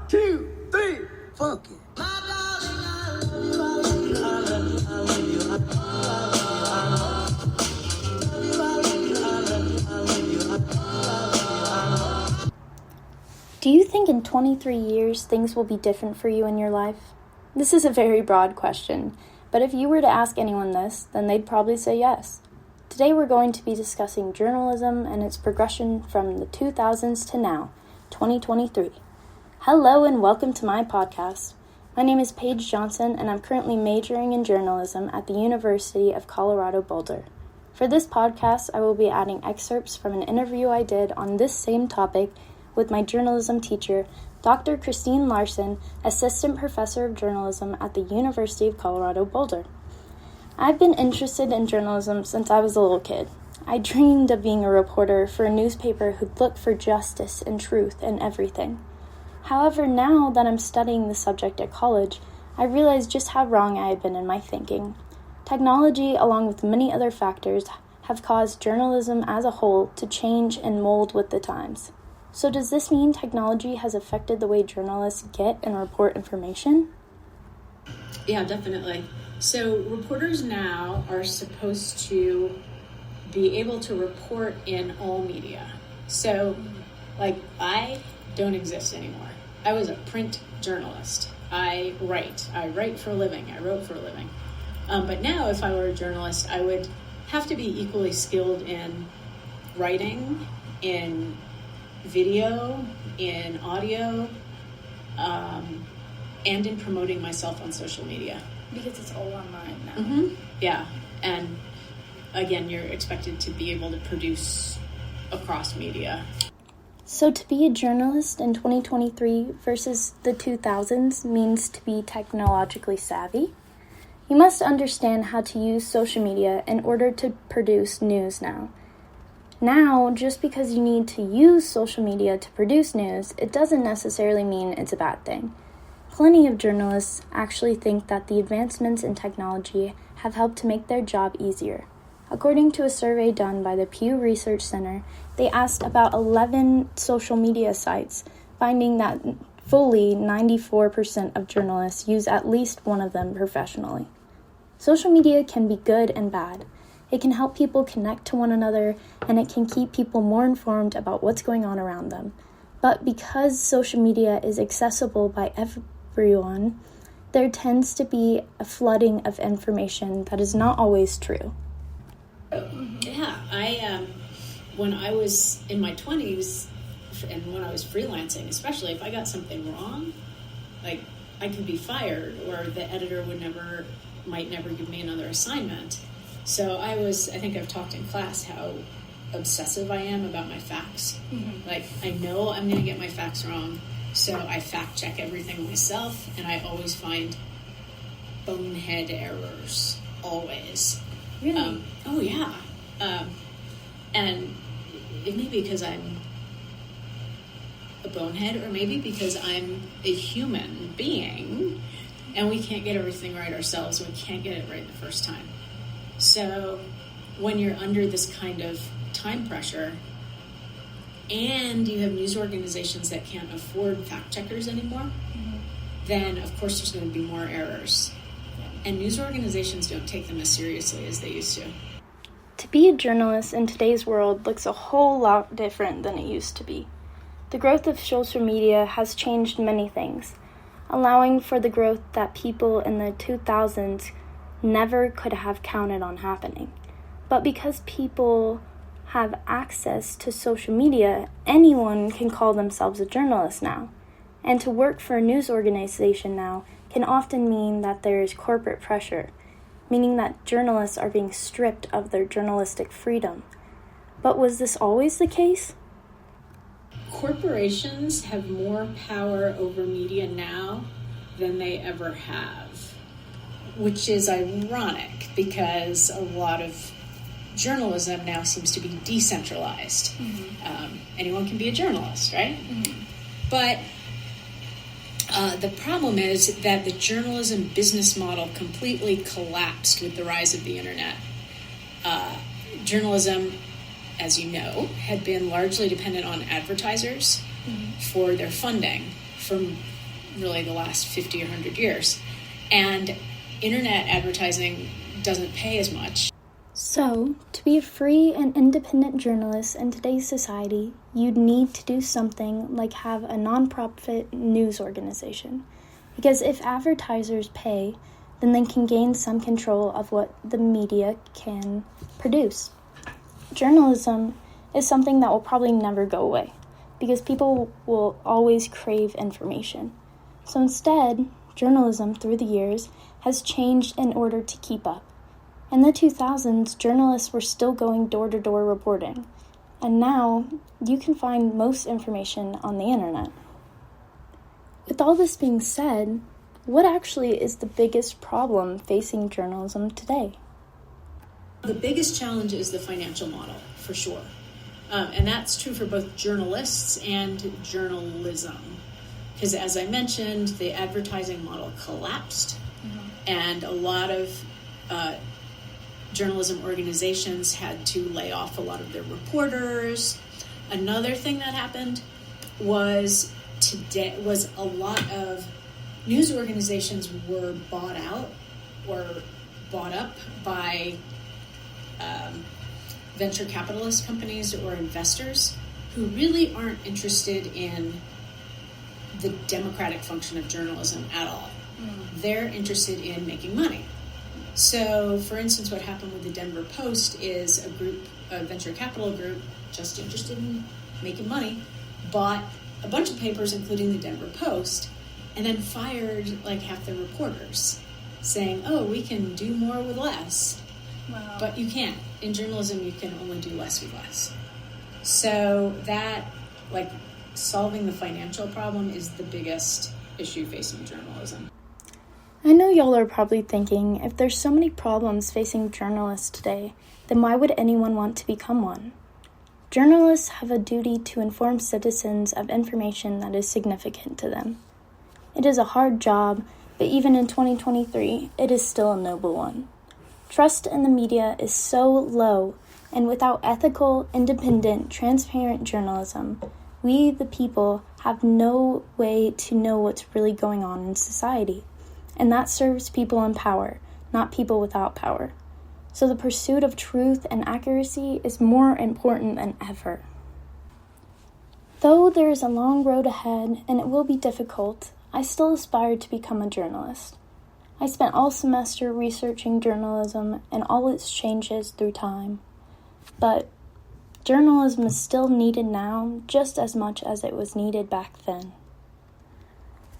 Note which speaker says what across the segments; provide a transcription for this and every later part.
Speaker 1: 2, 3, funky.
Speaker 2: Do you think in 23 years things will be different for you in your life? This is a very broad question, but if you were to ask anyone this, then they'd probably say yes. Today we're going to be discussing journalism and its progression from the 2000s to now, 2023. Hello and welcome to my podcast. My name is Paige Johnson and I'm currently majoring in journalism at the University of Colorado Boulder. For this podcast, I will be adding excerpts from an interview I did on this same topic with my journalism teacher, Dr. Christine Larson, Assistant Professor of Journalism at the University of Colorado Boulder. I've been interested in journalism since I was a little kid. I dreamed of being a reporter for a newspaper who'd look for justice and truth in everything. However, now that I'm studying the subject at college, I realize just how wrong I had been in my thinking. Technology, along with many other factors, have caused journalism as a whole to change and mold with the times. So does this mean technology has affected the way journalists get and report information?
Speaker 3: Yeah, definitely. So reporters now are supposed to be able to report in all media. So, I don't exist anymore. I was a print journalist. I write for a living. I wrote for a living. But now, if I were a journalist, I would have to be equally skilled in writing, in video, in audio, and in promoting myself on social media.
Speaker 2: Because it's all online now.
Speaker 3: Mm-hmm. Yeah, and again, you're expected to be able to produce across media.
Speaker 2: So to be a journalist in 2023 versus the 2000s means to be technologically savvy. You must understand how to use social media in order to produce news now. Now, just because you need to use social media to produce news, it doesn't necessarily mean it's a bad thing. Plenty of journalists actually think that the advancements in technology have helped to make their job easier. According to a survey done by the Pew Research Center, they asked about 11 social media sites, finding that fully 94% of journalists use at least one of them professionally. Social media can be good and bad. It can help people connect to one another, and it can keep people more informed about what's going on around them. But because social media is accessible by everyone, there tends to be a flooding of information that is not always true.
Speaker 3: Yeah, when I was in my 20s, and when I was freelancing, especially if I got something wrong, I could be fired, or the editor might never give me another assignment. So I think I've talked in class how obsessive I am about my facts. Mm-hmm. I know I'm going to get my facts wrong, so I fact check everything myself, and I always find bonehead errors, always.
Speaker 2: Really?
Speaker 3: Oh, yeah. And it may be because I'm a bonehead, or maybe because I'm a human being, and we can't get everything right ourselves. We can't get it right the first time. So when you're under this kind of time pressure, and you have news organizations that can't afford fact checkers anymore, mm-hmm. then of course there's going to be more errors. And news organizations don't take them as seriously as they used to.
Speaker 2: To be a journalist in today's world looks a whole lot different than it used to be. The growth of social media has changed many things, allowing for the growth that people in the 2000s never could have counted on happening. But because people have access to social media, anyone can call themselves a journalist now. And to work for a news organization now can often mean that there is corporate pressure, meaning that journalists are being stripped of their journalistic freedom. But was this always the case?
Speaker 3: Corporations have more power over media now than they ever have, which is ironic because a lot of journalism now seems to be decentralized. Mm-hmm. Anyone can be a journalist, right? Mm-hmm. But the problem is that the journalism business model completely collapsed with the rise of the internet. Journalism, as you know, had been largely dependent on advertisers mm-hmm. for their funding, from really the last 50 or 100 years. And internet advertising doesn't pay as much.
Speaker 2: So, to be a free and independent journalist in today's society, you'd need to do something like have a nonprofit news organization. Because if advertisers pay, then they can gain some control of what the media can produce. Journalism is something that will probably never go away, because people will always crave information. So instead, journalism through the years has changed in order to keep up. In the 2000s, journalists were still going door-to-door reporting, and now you can find most information on the internet. With all this being said, what actually is the biggest problem facing journalism today?
Speaker 3: The biggest challenge is the financial model, for sure. And that's true for both journalists and journalism. Because as I mentioned, the advertising model collapsed, and a lot of journalism organizations had to lay off a lot of their reporters. Another thing that happened was a lot of news organizations were bought out or bought up by venture capitalist companies or investors who really aren't interested in the democratic function of journalism at all. They're interested in making money. So, for instance, what happened with the Denver Post is a venture capital group, just interested in making money, bought a bunch of papers, including the Denver Post, and then fired like half the reporters, saying, oh, we can do more with less.
Speaker 2: Wow.
Speaker 3: But you can't. In journalism, you can only do less with less. So that, solving the financial problem is the biggest issue facing journalism.
Speaker 2: I know y'all are probably thinking, if there's so many problems facing journalists today, then why would anyone want to become one? Journalists have a duty to inform citizens of information that is significant to them. It is a hard job, but even in 2023, it is still a noble one. Trust in the media is so low, and without ethical, independent, transparent journalism, we, the people, have no way to know what's really going on in society. And that serves people in power, not people without power. So the pursuit of truth and accuracy is more important than ever. Though there is a long road ahead and it will be difficult, I still aspire to become a journalist. I spent all semester researching journalism and all its changes through time. But journalism is still needed now just as much as it was needed back then.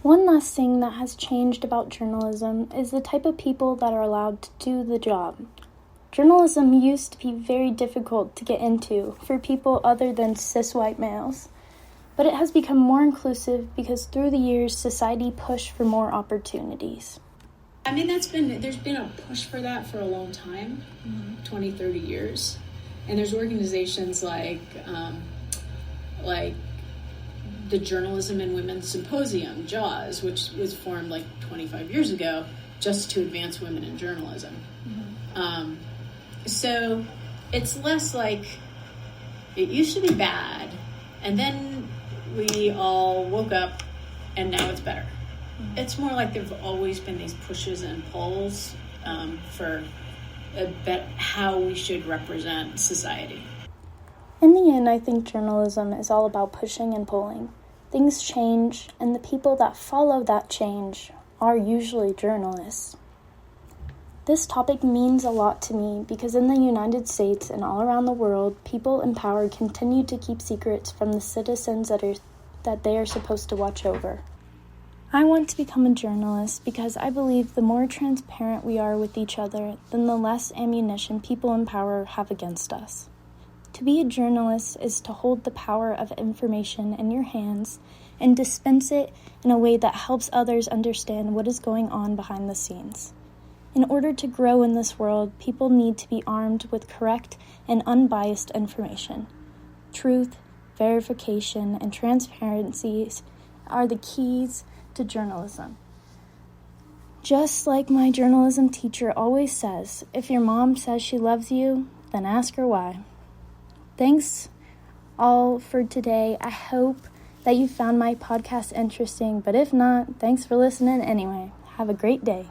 Speaker 2: One last thing that has changed about journalism is the type of people that are allowed to do the job. Journalism used to be very difficult to get into for people other than cis white males, but it has become more inclusive because through the years society pushed for more opportunities.
Speaker 3: I mean, there's been a push for that for a long time, 20, 30 years. And there's organizations like the Journalism and Women's Symposium, JAWS, which was formed 25 years ago just to advance women in journalism. So it's less like it used to be bad, and then we all woke up and now it's better. It's more like there've always been these pushes and pulls for how we should represent society.
Speaker 2: In the end, I think journalism is all about pushing and pulling. Things change, and the people that follow that change are usually journalists. This topic means a lot to me because in the United States and all around the world, people in power continue to keep secrets from the citizens that they are supposed to watch over. I want to become a journalist because I believe the more transparent we are with each other, then the less ammunition people in power have against us. To be a journalist is to hold the power of information in your hands and dispense it in a way that helps others understand what is going on behind the scenes. In order to grow in this world, people need to be armed with correct and unbiased information. Truth, verification, and transparency are the keys to journalism. Just like my journalism teacher always says, if your mom says she loves you, then ask her why. Thanks all for today. I hope that you found my podcast interesting, but if not, thanks for listening anyway. Have a great day.